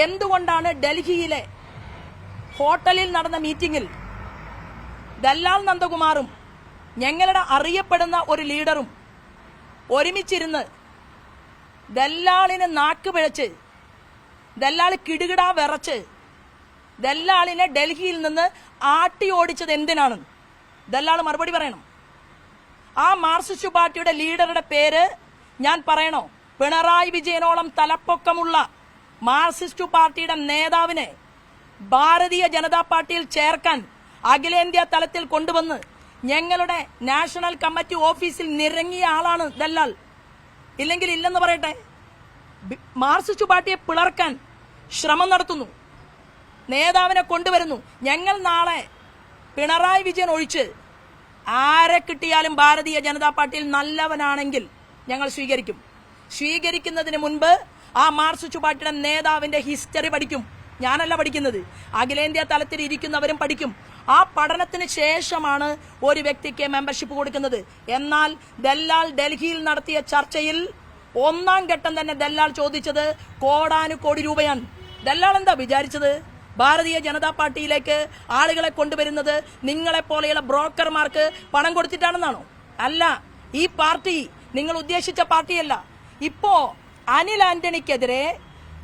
എന്തുകൊണ്ടാണ് ഡൽഹിയിലെ ഹോട്ടലിൽ നടന്ന മീറ്റിംഗിൽ ദല്ലാൽ നന്ദകുമാറും ഞങ്ങളുടെ അറിയപ്പെടുന്ന ഒരു ലീഡറും ഒരുമിച്ചിരുന്ന് ദല്ലാളിനെ നാക്ക് പിഴച്ച്, ദല്ലാൾ കിടുകിടാ വിറച്ച് ദല്ലാളിനെ ഡൽഹിയിൽ നിന്ന് ആട്ടി ഓടിച്ചത് എന്തിനാണ്? ദല്ലാൾ മറുപടി പറയണം. ആ മാർക്സിസ്റ്റ് പാർട്ടിയുടെ ലീഡറുടെ പേര് ഞാൻ പറയണോ? പിണറായി വിജയനോളം തലപ്പൊക്കമുള്ള മാർക്സിസ്റ്റ് പാർട്ടിയുടെ നേതാവിനെ ഭാരതീയ ജനതാ പാർട്ടിയിൽ ചേർക്കാൻ അഖിലേന്ത്യാ തലത്തിൽ കൊണ്ടുവന്ന് ഞങ്ങളുടെ നാഷണൽ കമ്മിറ്റി ഓഫീസിൽ നിരങ്ങിയ ആളാണ് ദല്ലാൽ. ഇല്ലെങ്കിൽ ഇല്ലെന്ന് പറയട്ടെ. മാർക്സിസ്റ്റ് പാർട്ടിയെ പിളർക്കാൻ ശ്രമം നടത്തുന്നു, നേതാവിനെ കൊണ്ടുവരുന്നു. ഞങ്ങൾ നാളെ പിണറായി വിജയൻ ഒഴിച്ച് ആരെ കിട്ടിയാലും ഭാരതീയ ജനതാ പാർട്ടിയിൽ നല്ലവനാണെങ്കിൽ ഞങ്ങൾ സ്വീകരിക്കും. സ്വീകരിക്കുന്നതിന് മുൻപ് ആ മാർക്സിസ്റ്റ് പാർട്ടിയുടെ നേതാവിന്റെ ഹിസ്റ്ററി പഠിക്കും. ഞാനല്ല പഠിക്കുന്നത്, അഖിലേന്ത്യാ തലത്തിൽ ഇരിക്കുന്നവരും പഠിക്കും. ആ പഠനത്തിന് ശേഷമാണ് ഒരു വ്യക്തിക്ക് മെമ്പർഷിപ്പ് കൊടുക്കുന്നത്. എന്നാൽ ദല്ലാൽ ഡൽഹിയിൽ നടത്തിയ ചർച്ചയിൽ ഒന്നാം ഘട്ടം തന്നെ ദല്ലാൽ ചോദിച്ചത് കോടാനുകോടി രൂപയാണ്. ദല്ലാൽ എന്താ വിചാരിച്ചത്? ഭാരതീയ ജനതാ പാർട്ടിയിലേക്ക് ആളുകളെ കൊണ്ടുവരുന്നത് നിങ്ങളെപ്പോലെയുള്ള ബ്രോക്കർമാർക്ക് പണം കൊടുത്തിട്ടാണെന്നാണോ? അല്ല, ഈ പാർട്ടി നിങ്ങൾ ഉദ്ദേശിച്ച പാർട്ടിയല്ല. ഇപ്പോ അനിൽ ആന്റണിക്കെതിരെ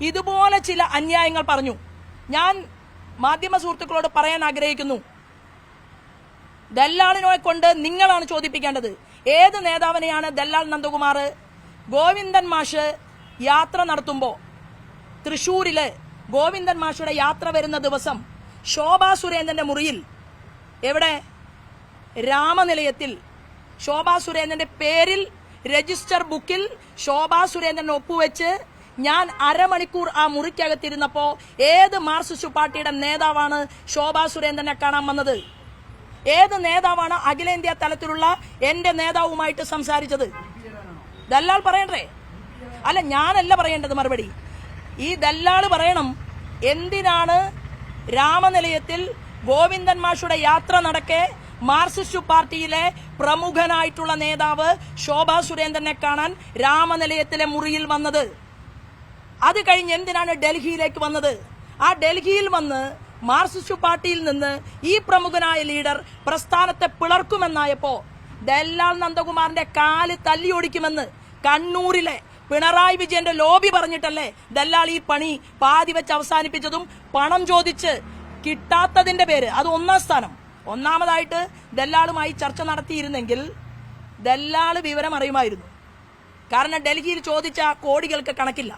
ഇതുപോലെ ചില അന്യായങ്ങൾ പറഞ്ഞു. ഞാൻ മാധ്യമ സുഹൃത്തുക്കളോട് പറയാൻ ആഗ്രഹിക്കുന്നു, ദല്ലാളിനെ കൊണ്ട് നിങ്ങളാണ് ചോദിപ്പിക്കേണ്ടത്. ഏത് നേതാവിനെയാണ് ദല്ലാൽ നന്ദകുമാർ ഗോവിന്ദൻ മാഷ് യാത്ര നടത്തുമ്പോൾ തൃശൂരില് ഗോവിന്ദൻ മാഷയുടെ യാത്ര വരുന്ന ദിവസം ശോഭാ സുരേന്ദ്രന്റെ മുറിയിൽ, എവിടെ, രാമനിലയത്തിൽ ശോഭാ സുരേന്ദ്രന്റെ പേരിൽ രജിസ്റ്റർ ബുക്കിൽ ശോഭാ സുരേന്ദ്രൻ ഒപ്പുവെച്ച് ഞാൻ അരമണിക്കൂർ ആ മുറിക്കകത്തിരുന്നപ്പോ ഏത് മാർക്സിസ്റ്റ് പാർട്ടിയുടെ നേതാവാണ് ശോഭാ സുരേന്ദ്രനെ കാണാൻ വന്നത്? ഏത് നേതാവാണ് അഖിലേന്ത്യാ തലത്തിലുള്ള എന്റെ നേതാവുമായിട്ട് സംസാരിച്ചത്? ദല്ലാൾ പറയണ്ടേ? അല്ല, ഞാനല്ല പറയേണ്ടത് മറുപടി. ഈ ദല്ലാൾ പറയണം, എന്തിനാണ് രാമനിലയത്തിൽ ഗോവിന്ദൻ മാഷുടെ യാത്ര നടക്കെ മാർക്സിസ്റ്റ് പാർട്ടിയിലെ പ്രമുഖനായിട്ടുള്ള നേതാവ് ശോഭാ സുരേന്ദ്രനെ കാണാൻ രാമനിലയത്തിലെ മുറിയിൽ വന്നത്? അത് കഴിഞ്ഞ് എന്തിനാണ് ഡൽഹിയിലേക്ക് വന്നത്? ആ ഡൽഹിയിൽ വന്ന് മാർക്സിസ്റ്റ് പാർട്ടിയിൽ നിന്ന് ഈ പ്രമുഖനായ ലീഡർ പ്രസ്ഥാനത്തെ പിളർക്കുമെന്നായപ്പോ ദല്ലാൽ നന്ദകുമാറിന്റെ കാല് തല്ലിയൊടിക്കുമെന്ന് കണ്ണൂരിലെ പിണറായി വിജയന്റെ ലോബി പറഞ്ഞിട്ടല്ലേ ദല്ലാൾ ഈ പണി പാതി വെച്ച് അവസാനിപ്പിച്ചതും പണം ചോദിച്ച് കിട്ടാത്തതിന്റെ പേര്. അത് ഒന്നാം സ്ഥാനം. ഒന്നാമതായിട്ട് ദല്ലാളുമായി ചർച്ച നടത്തിയിരുന്നെങ്കിൽ ദല്ലാള് വിവരം അറിയുമായിരുന്നു. കാരണം ഡൽഹിയിൽ ചോദിച്ച കോടികൾക്ക് കണക്കില്ല.